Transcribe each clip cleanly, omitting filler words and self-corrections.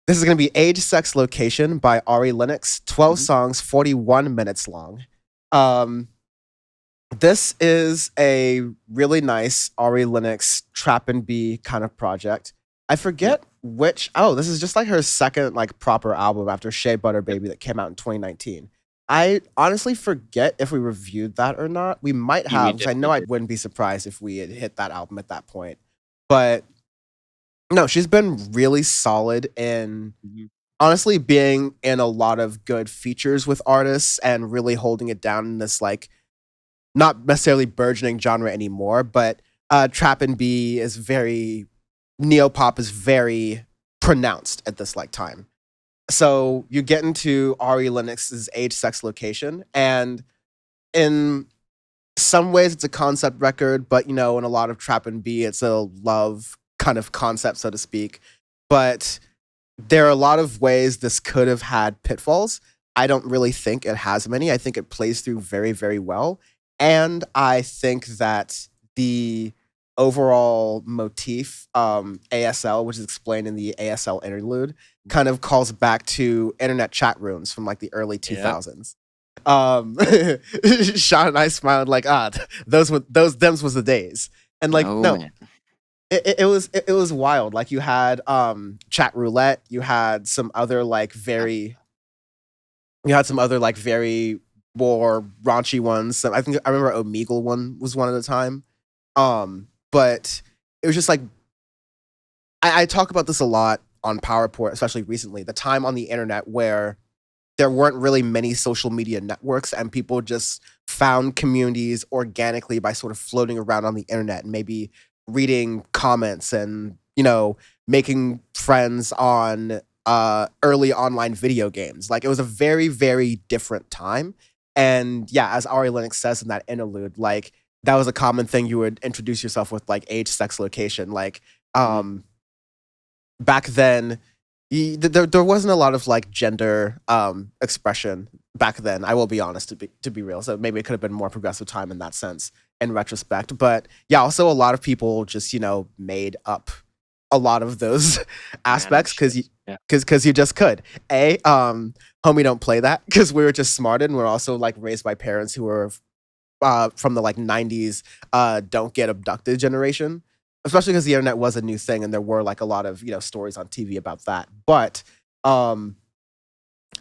This is going to be Age, Sex, Location by Ari Lennox. 12 Mhm. songs, 41 minutes long. Um, this is a really nice Ari Lennox trap and B kind of project. I Yep. forget which. Oh, this is just like her second like proper album after Shea Butter Yep. Baby that came out in 2019. I honestly forget if we reviewed that or not. We might We have, because I know definitely I did. wouldn't be surprised if we had hit that album at that point. But no, she's been really solid in Mhm. honestly being in a lot of good features with artists and really holding it down in this like not necessarily burgeoning genre anymore, but trap and B is very neopop is very pronounced at this like time. So you get into Ari Lennox's Age, Sex, Location, and in some ways it's a concept record, but in a lot of trap and B, it's a love kind of concept, so to speak. But there are a lot of ways this could have had pitfalls. I don't really think it has many. I think it plays through very, very well. And I think that the overall motif, ASL, which is explained in the ASL interlude, kind of calls back to internet chat rooms from like the early Yep. 2000s. Sean and I smiled like, those thems was the days. And like, Oh, no, man. it was wild. Like you had chat roulette, you had some other like very more raunchy ones. So I think I remember Omegle one was one at a time. But it was just like I talk about this a lot on PowerPoint, especially recently. The time on the internet where there weren't really many social media networks and people just found communities organically by sort of floating around on the internet and maybe reading comments and making friends on early online video games. Like it was a very, very different time. And yeah, as Ari Lennox says in that interlude, like that was a common thing you would introduce yourself with, like age, sex, location. Like Mhm. back then there wasn't a lot of like gender expression back then. I will be honest, to be real. So maybe it could have been more progressive time in that sense in retrospect. But yeah, also a lot of people just made up a lot of those Random aspects shit. because you Yeah. because you just could. Homie, don't play that because we were just smarted and we're also like raised by parents who were from the like 90s don't get abducted generation, especially because the internet was a new thing and there were like a lot of stories on TV about that. But um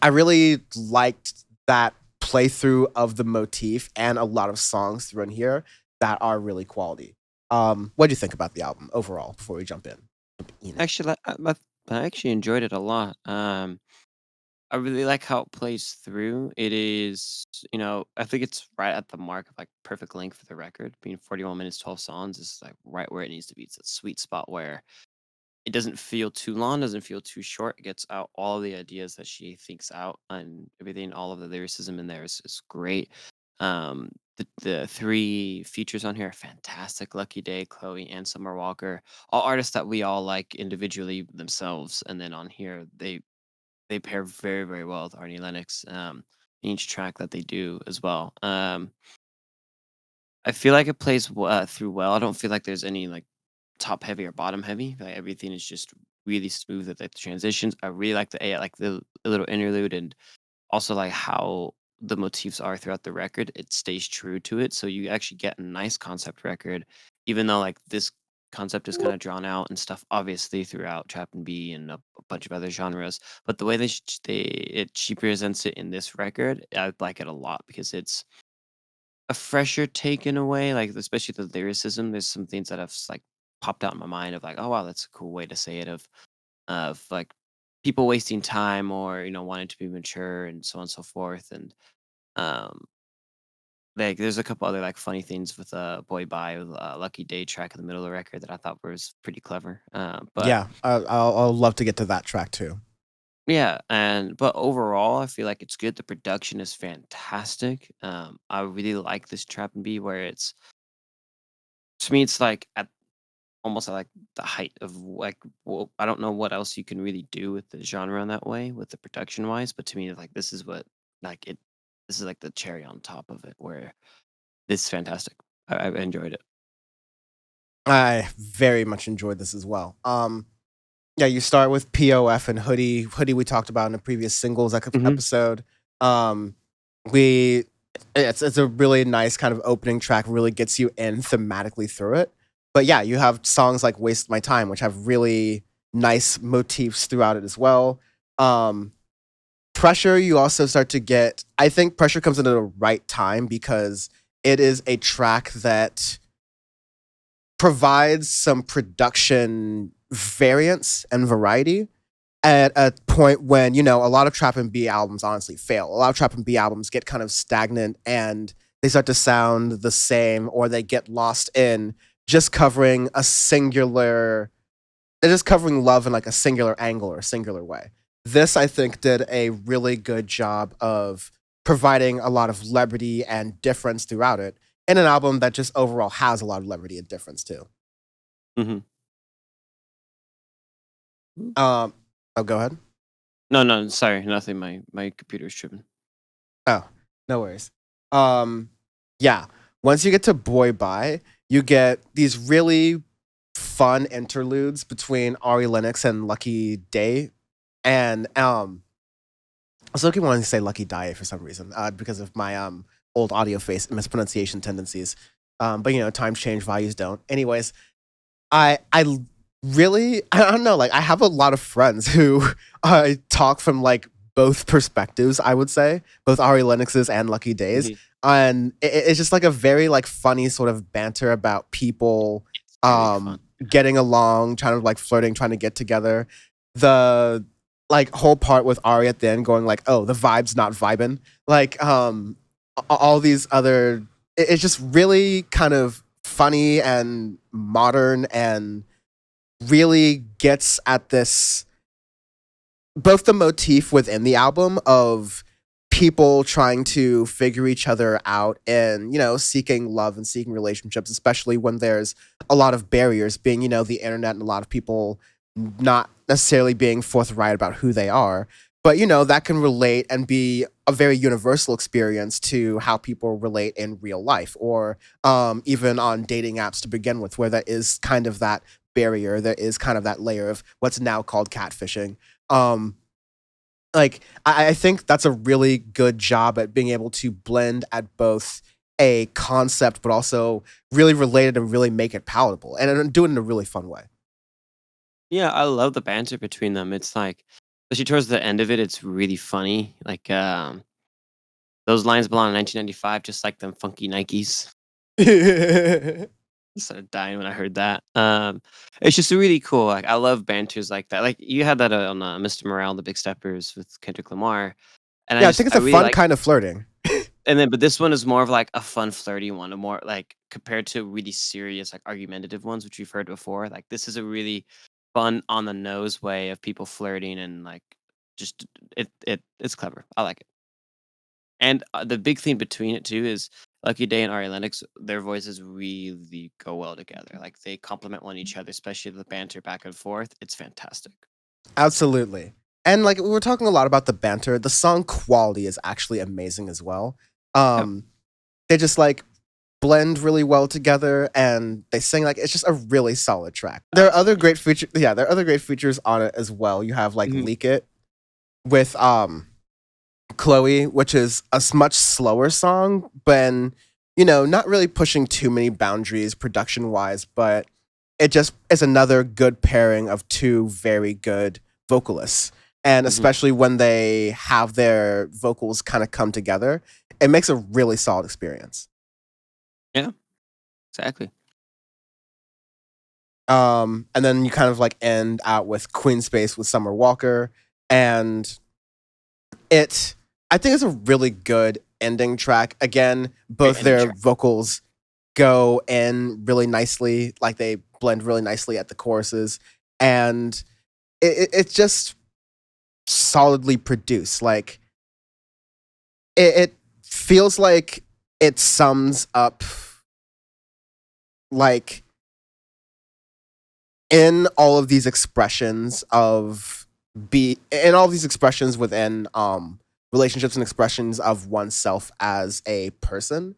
I really liked that playthrough of the motif and a lot of songs through in here that are really quality. What do you think about the album overall before we jump in it? Actually, I actually enjoyed it a lot. I really like how it plays through. It is, I think it's right at the mark of like perfect length for the record. Being 41 minutes, 12 songs is like right where it needs to be. It's a sweet spot where it doesn't feel too long, doesn't feel too short. It gets out all the ideas that she thinks out and everything. All of the lyricism in there is great. The three features on here are fantastic. Lucky Day, Chloe, and Summer Walker, all artists that we all like individually themselves, and then on here they pair very very well with Arnie Lennox. In each track that they do as well. I feel like it plays through well. I don't feel like there's any like top heavy or bottom heavy. Like everything is just really smooth with like the transitions. I really like like the little interlude and also like how the motifs are throughout the record. It stays true to it, so you actually get a nice concept record, even though like this concept is kind of drawn out and stuff. Obviously, throughout trap and B and a bunch of other genres, but the way she presents it in this record, I like it a lot because it's a fresher take in a way, like, especially the lyricism, there's some things that have like, popped out in my mind of like, "Oh, wow, that's a cool way to say it," like, people wasting time or, wanting to be mature and so on and so forth, and, um, like, there's a couple other, like, funny things with, Boy Bye, with, Lucky Day track in the middle of the record that I thought was pretty clever, but Yeah, I'll love to get to that track too. yeah, but overall, I feel like it's good, the production is fantastic, I really like this trap and B where it's to me, it's, like, at almost at, like, the height of, like, well, I don't know what else you can really do with the genre in that way, with the production-wise, but to me, like, this is what like, this is, like, the cherry on top of it, where it's fantastic. I enjoyed it. I very much enjoyed this as well. Yeah, you start with POF and Hoodie. Hoodie we talked about in a previous singles Mhm. episode. Um, we it's a really nice kind of opening track. Really gets you in thematically through it. But yeah, you have songs like "Waste My Time," which have really nice motifs throughout it as well. Um, Pressure, you also start to get. I think Pressure comes into the right time because it is a track that provides some production variance and variety at a point when, you know, a lot of trap and B albums honestly fail. A lot of trap and B albums get kind of stagnant and they start to sound the same, or they get lost in just covering a singular, they're just covering love in like a singular angle or a singular way. This, I think, did a really good job of providing a lot of levity and difference throughout it in an album that just overall has a lot of levity and difference too. Mhm. Mm. Um, oh, go ahead. No, no, sorry, nothing. My computer's tripping. Oh, no worries. Um, yeah. Once you get to Boy Bye, you get these really fun interludes between Ari Lennox and Lucky Day. And I was looking wanting to say Lucky Die for some reason, because of my old Audioface mispronunciation tendencies. But you know, times change, values don't. Anyways, I really I don't know, like I have a lot of friends who talk from like both perspectives, I would say, both Ari Lennox's and Lucky Days. Mhm. And it's just like a very like funny sort of banter about people It's very fun. getting along, trying to like flirting, trying to get together. The like whole part with Ari at the end going like, oh, the vibe's not vibing. Like all these other it's just really kind of funny and modern and really gets at this both the motif within the album of people trying to figure each other out and, you know, seeking love and seeking relationships, especially when there's a lot of barriers, being, you know, the internet and a lot of people not necessarily being forthright about who they are. But, you know, that can relate and be a very universal experience to how people relate in real life, or even on dating apps to begin with, where there is kind of that barrier, there is kind of that layer of what's now called catfishing. Um, like I think that's a really good job at being able to blend at both a concept but also really relate it and really make it palatable and do it in a really fun way. Yeah, I love the banter between them. It's like, especially towards the end of it, it's really funny. Like, those lines belong in 1995, just like them funky Nikes. Started dying when I heard that. It's just really cool. Like, I love banters like that. Like, you had that on Mr. Morale, and the Big Steppers with Kendrick Lamar, and Yeah, I think it's I a really fun like. kind of flirting. And then, but this one is more of like a fun, flirty one, a more like compared to really serious, like argumentative ones, which we've heard before. Like this is a really fun, on the nose way of people flirting and like just it's clever. I like it. And the big thing between it too is Lucky Day and Ari Lennox. Their voices really go well together. Like they complement one each other, especially the banter back and forth. It's fantastic. Absolutely. And like we were talking a lot about the banter, the song quality is actually amazing as well. Yeah. Um they just like blend really well together and they sing like it's just a really solid track. There are other Absolutely. great features, yeah, there are other great features on it as well. You have like Mhm. Leak It with Chloe, which is a much slower song, but you know, not really pushing too many boundaries production wise, but it just is another good pairing of two very good vocalists. And Mhm. especially when they have their vocals kind of come together, it makes a really solid experience. Yeah. Exactly. And then you kind of like end out with Queen Space with Summer Walker, and it I think it's a really good ending track. Again, Great both ending their track. vocals go in really nicely, like they blend really nicely at the choruses, and it's just solidly produced. Like it feels like it sums up like in all of these expressions of be in all of these expressions within relationships and expressions of oneself as a person.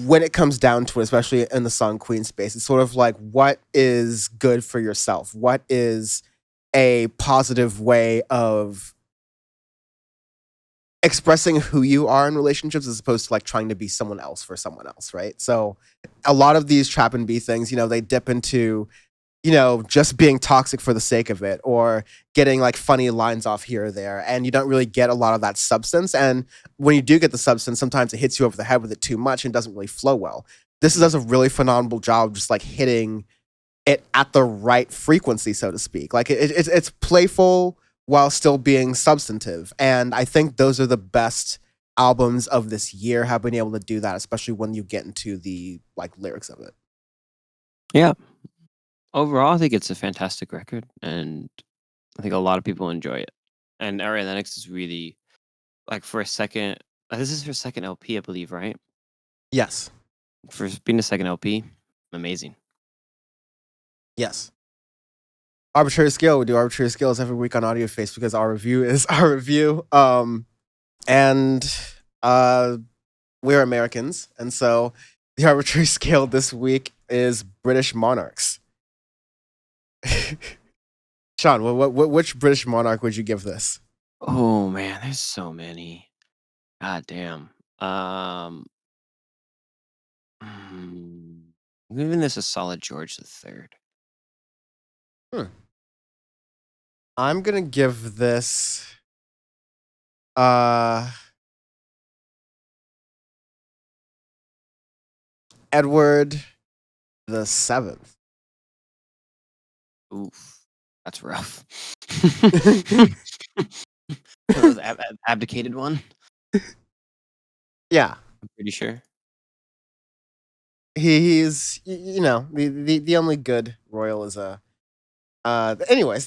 when it comes down to it, especially in the song Queen space, it's sort of like what is good for yourself? What is a positive way of expressing who you are in relationships as opposed to like trying to be someone else for someone else, right? So a lot of these trap and B things, they dip into, just being toxic for the sake of it or getting like funny lines off here or there. And you don't really get a lot of that substance. And when you do get the substance, sometimes it hits you over the head with it too much and doesn't really flow well. This does a really phenomenal job just like hitting it at the right frequency, so to speak. Like it's playful while still being substantive. And I think those are the best albums of this year have been able to do that, especially when you get into the like lyrics of it. Yeah. Overall, I think it's a fantastic record, and I think a lot of people enjoy it. And Ari Lennox is really like for a second. This is her second LP, I believe, right? Yes. For being a second LP, amazing. Yes. Arbitrary scale. We do arbitrary scales every week on Audioface because our review is our review. And we're Americans, and so the arbitrary scale this week is British monarchs. Sean, which British monarch would you give this? Oh man, there's so many. God damn. I'm giving this a solid George the Third. Hmm. I'm gonna give this uh Edward the Seventh. Oof, that's rough. Was abdicated one. Yeah, I'm pretty sure. he's the only good royal is a. Anyways,